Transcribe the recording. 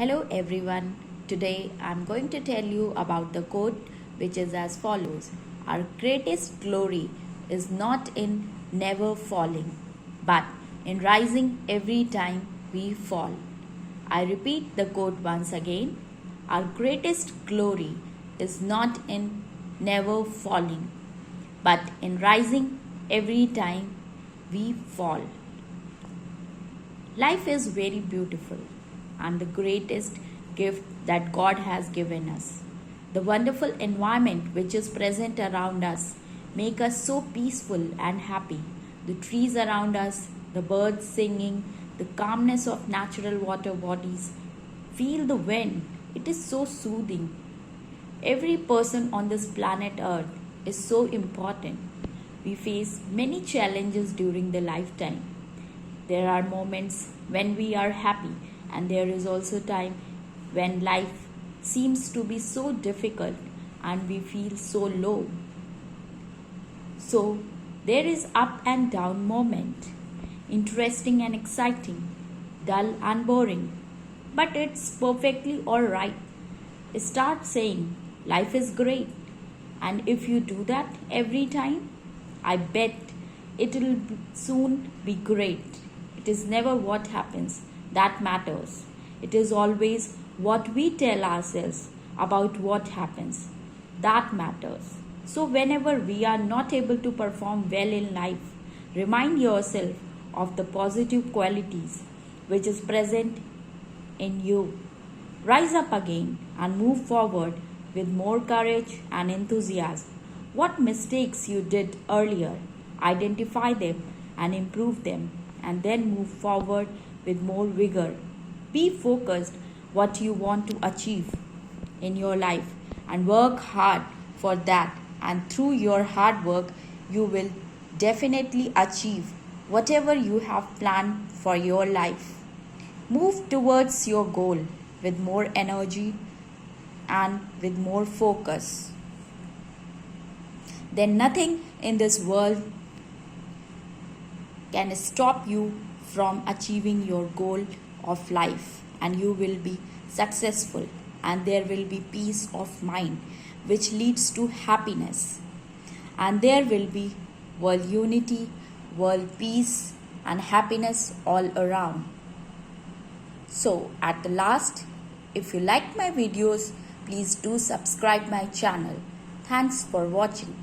Hello everyone. Today I'm going to tell you about the quote which is as follows. Our greatest glory is not in never falling, but in rising every time we fall. I repeat the quote once again. Our greatest glory is not in never falling, but in rising every time we fall. Life is very beautiful and the greatest gift that God has given us. The wonderful environment which is present around us make us so peaceful and happy. The trees around us, the birds singing, the calmness of natural water bodies. Feel the wind. It is so soothing. Every person on this planet Earth is so important. We face many challenges during the lifetime. There are moments when we are happy, and there is also time when life seems to be so difficult and we feel so low. So there is up and down moment, interesting and exciting, dull and boring, but it's perfectly alright. Start saying life is great, and if you do that every time, I bet it'll soon be great. It is never what happens that matters. It is always what we tell ourselves about what happens that matters. So, whenever we are not able to perform well in life, remind yourself of the positive qualities which is present in you. Rise up again and move forward with more courage and enthusiasm. What mistakes you did earlier, identify them and improve them, and then move forward with more vigor. Be focused what you want to achieve in your life and work hard for that, and through your hard work you will definitely achieve whatever you have planned for your life. Move towards your goal with more energy and with more focus. Then nothing in this world can stop you from achieving your goal of life, and you will be successful, and there will be peace of mind which leads to happiness, and there will be world unity, world peace and happiness all around. So at the last, if you like my videos, please do subscribe my channel. Thanks for watching.